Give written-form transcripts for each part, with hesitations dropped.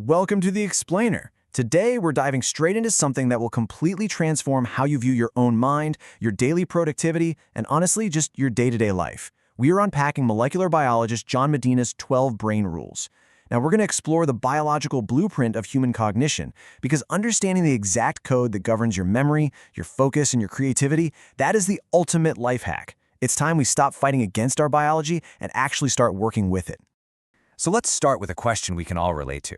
Welcome to The Explainer. Today, we're diving straight into something that will completely transform how you view your own mind, your daily productivity, and honestly, just your day-to-day life. We are unpacking molecular biologist John Medina's 12 brain rules. Now, we're going to explore the biological blueprint of human cognition, because understanding the exact code that governs your memory, your focus, and your creativity, that is the ultimate life hack. It's time we stop fighting against our biology and actually start working with it. So let's start with a question we can all relate to.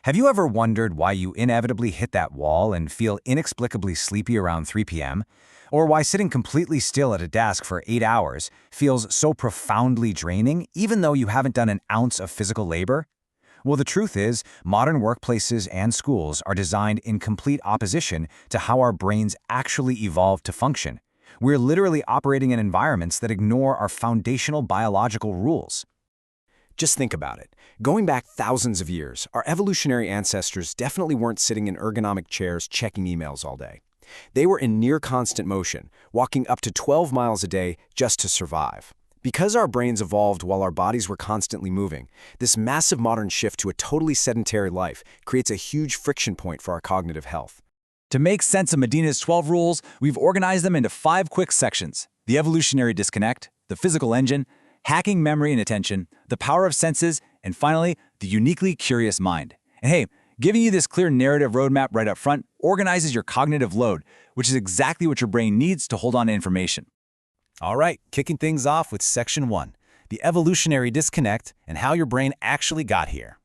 Have you ever wondered why you inevitably hit that wall and feel inexplicably sleepy around 3 p.m.? Or why sitting completely still at a desk for 8 hours feels so profoundly draining, even though you haven't done an ounce of physical labor? Well, the truth is, modern workplaces and schools are designed in complete opposition to how our brains actually evolved to function. We're literally operating in environments that ignore our foundational biological rules. Just think about it. Going back thousands of years, our evolutionary ancestors definitely weren't sitting in ergonomic chairs checking emails all day. They were in near constant motion, walking up to 12 miles a day just to survive. Because our brains evolved while our bodies were constantly moving, this massive modern shift to a totally sedentary life creates a huge friction point for our cognitive health. To make sense of Medina's 12 rules, we've organized them into 5 quick sections: the evolutionary disconnect, the physical engine, hacking memory and attention, the power of senses, and finally, the uniquely curious mind. And hey, giving you this clear narrative roadmap right up front organizes your cognitive load, which is exactly what your brain needs to hold on to information. All right, kicking things off with Section 1, the evolutionary disconnect and how your brain actually got here.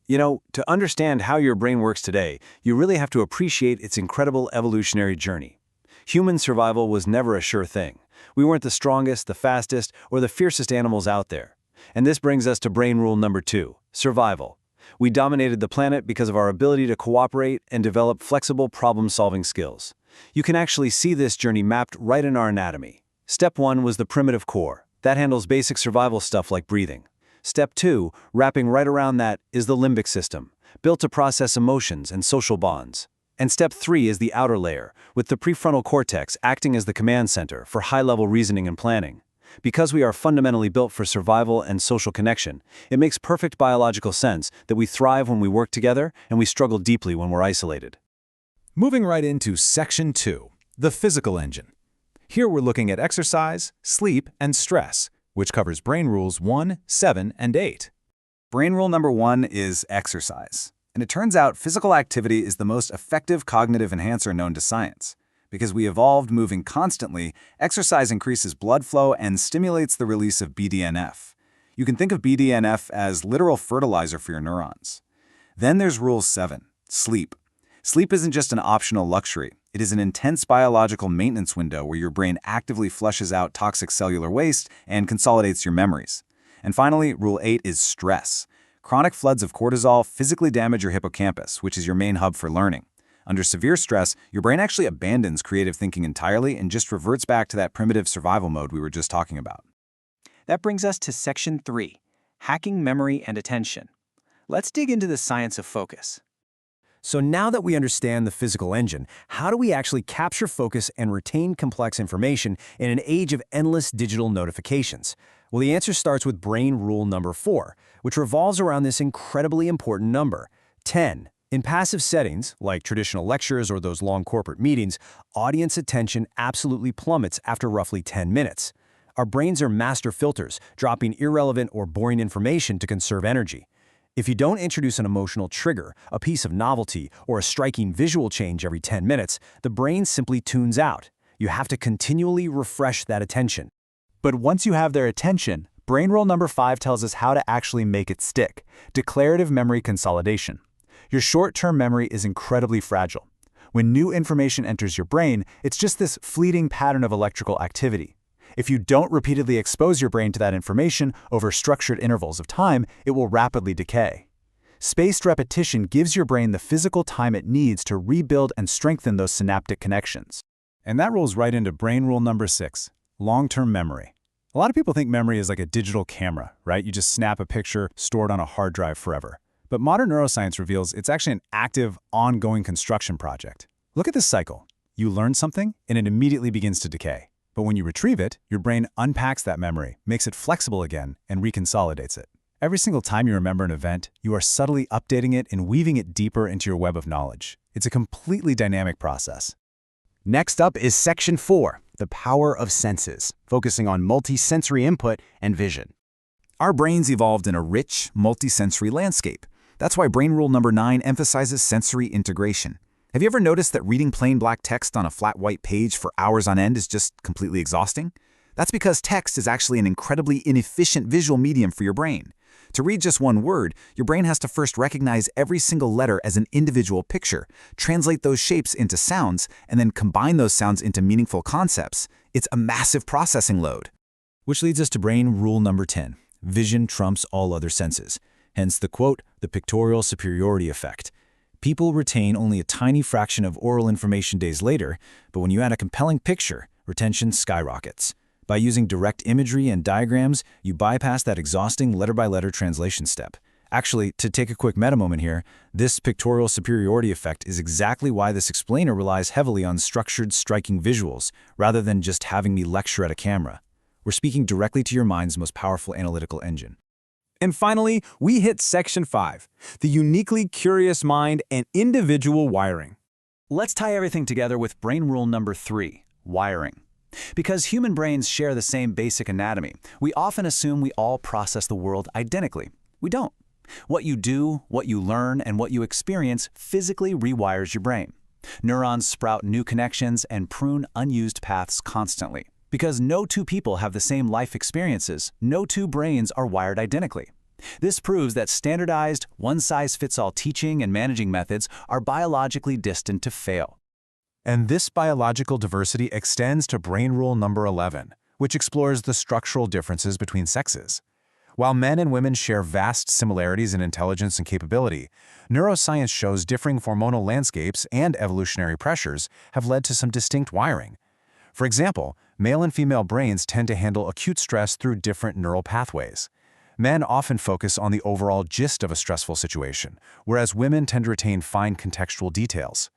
You know, to understand how your brain works today, you really have to appreciate its incredible evolutionary journey. Human survival was never a sure thing. We weren't the strongest, the fastest, or the fiercest animals out there. And this brings us to brain rule number 2, survival. We dominated the planet because of our ability to cooperate and develop flexible problem-solving skills. You can actually see this journey mapped right in our anatomy. Step 1 was the primitive core. That handles basic survival stuff like breathing. Step 2, wrapping right around that, is the limbic system, built to process emotions and social bonds. And step 3 is the outer layer, with the prefrontal cortex acting as the command center for high-level reasoning and planning. Because we are fundamentally built for survival and social connection, it makes perfect biological sense that we thrive when we work together and we struggle deeply when we're isolated. Moving right into Section 2, the physical engine. Here we're looking at exercise, sleep, and stress, which covers brain rules 1, 7, and 8. Brain rule number 1 is exercise. And it turns out physical activity is the most effective cognitive enhancer known to science. Because we evolved moving constantly, exercise increases blood flow and stimulates the release of BDNF. You can think of BDNF as literal fertilizer for your neurons. Then there's Rule 7, sleep. Sleep isn't just an optional luxury. It is an intense biological maintenance window where your brain actively flushes out toxic cellular waste and consolidates your memories. And finally, Rule 8 is stress. Chronic floods of cortisol physically damage your hippocampus, which is your main hub for learning. Under severe stress, your brain actually abandons creative thinking entirely and just reverts back to that primitive survival mode we were just talking about. That brings us to Section 3, hacking memory and attention. Let's dig into the science of focus. So now that we understand the physical engine, how do we actually capture focus and retain complex information in an age of endless digital notifications? Well, the answer starts with brain rule number 4, which revolves around this incredibly important number, 10. In passive settings, like traditional lectures or those long corporate meetings, audience attention absolutely plummets after roughly 10 minutes. Our brains are master filters, dropping irrelevant or boring information to conserve energy. If you don't introduce an emotional trigger, a piece of novelty, or a striking visual change every 10 minutes, the brain simply tunes out. You have to continually refresh that attention. But once you have their attention, brain rule number 5 tells us how to actually make it stick: declarative memory consolidation. Your short-term memory is incredibly fragile. When new information enters your brain, it's just this fleeting pattern of electrical activity. If you don't repeatedly expose your brain to that information over structured intervals of time, it will rapidly decay. Spaced repetition gives your brain the physical time it needs to rebuild and strengthen those synaptic connections. And that rolls right into brain rule number 6, long-term memory. A lot of people think memory is like a digital camera, right? You just snap a picture stored on a hard drive forever. But modern neuroscience reveals it's actually an active, ongoing construction project. Look at this cycle. You learn something, and it immediately begins to decay. But when you retrieve it, your brain unpacks that memory, makes it flexible again, and reconsolidates it. Every single time you remember an event, you are subtly updating it and weaving it deeper into your web of knowledge. It's a completely dynamic process. Next up is Section 4, the power of senses, focusing on multisensory input and vision. Our brains evolved in a rich, multisensory landscape. That's why brain rule number 9 emphasizes sensory integration. Have you ever noticed that reading plain black text on a flat white page for hours on end is just completely exhausting? That's because text is actually an incredibly inefficient visual medium for your brain. To read just one word, your brain has to first recognize every single letter as an individual picture, translate those shapes into sounds, and then combine those sounds into meaningful concepts. It's a massive processing load. Which leads us to brain rule number 10. Vision trumps all other senses. Hence the quote, the pictorial superiority effect. People retain only a tiny fraction of oral information days later, but when you add a compelling picture, retention skyrockets. By using direct imagery and diagrams, you bypass that exhausting letter-by-letter translation step. Actually, to take a quick meta moment here, this pictorial superiority effect is exactly why this explainer relies heavily on structured, striking visuals, rather than just having me lecture at a camera. We're speaking directly to your mind's most powerful analytical engine. And finally, we hit Section 5, the uniquely curious mind and individual wiring. Let's tie everything together with brain rule number 3, wiring. Because human brains share the same basic anatomy, we often assume we all process the world identically. We don't. What you do, what you learn, and what you experience physically rewires your brain. Neurons sprout new connections and prune unused paths constantly. Because no two people have the same life experiences, no two brains are wired identically. This proves that standardized, one-size-fits-all teaching and managing methods are biologically destined to fail. And this biological diversity extends to brain rule number 11, which explores the structural differences between sexes. While men and women share vast similarities in intelligence and capability, neuroscience shows differing hormonal landscapes and evolutionary pressures have led to some distinct wiring. For example, male and female brains tend to handle acute stress through different neural pathways. Men often focus on the overall gist of a stressful situation, whereas women tend to retain fine contextual details.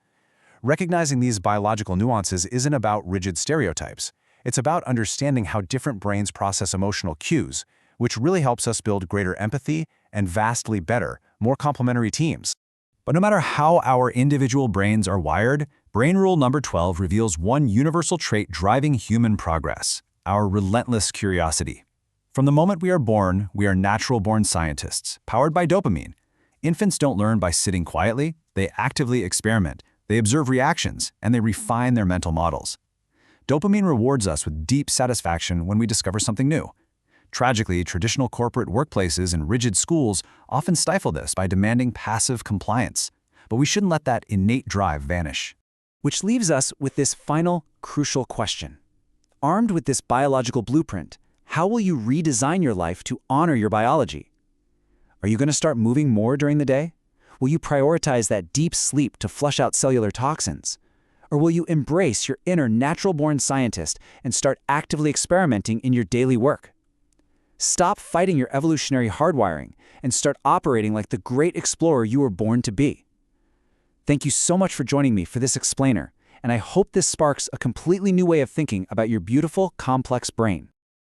Recognizing these biological nuances isn't about rigid stereotypes. It's about understanding how different brains process emotional cues, which really helps us build greater empathy and vastly better, more complementary teams. But no matter how our individual brains are wired, brain rule number 12 reveals one universal trait driving human progress: our relentless curiosity. From the moment we are born, we are natural-born scientists, powered by dopamine. Infants don't learn by sitting quietly, they actively experiment, they observe reactions, and they refine their mental models. Dopamine rewards us with deep satisfaction when we discover something new. Tragically, traditional corporate workplaces and rigid schools often stifle this by demanding passive compliance. But we shouldn't let that innate drive vanish. Which leaves us with this final, crucial question. Armed with this biological blueprint, how will you redesign your life to honor your biology? Are you going to start moving more during the day? Will you prioritize that deep sleep to flush out cellular toxins? Or will you embrace your inner natural-born scientist and start actively experimenting in your daily work? Stop fighting your evolutionary hardwiring and start operating like the great explorer you were born to be. Thank you so much for joining me for this explainer, and I hope this sparks a completely new way of thinking about your beautiful, complex brain.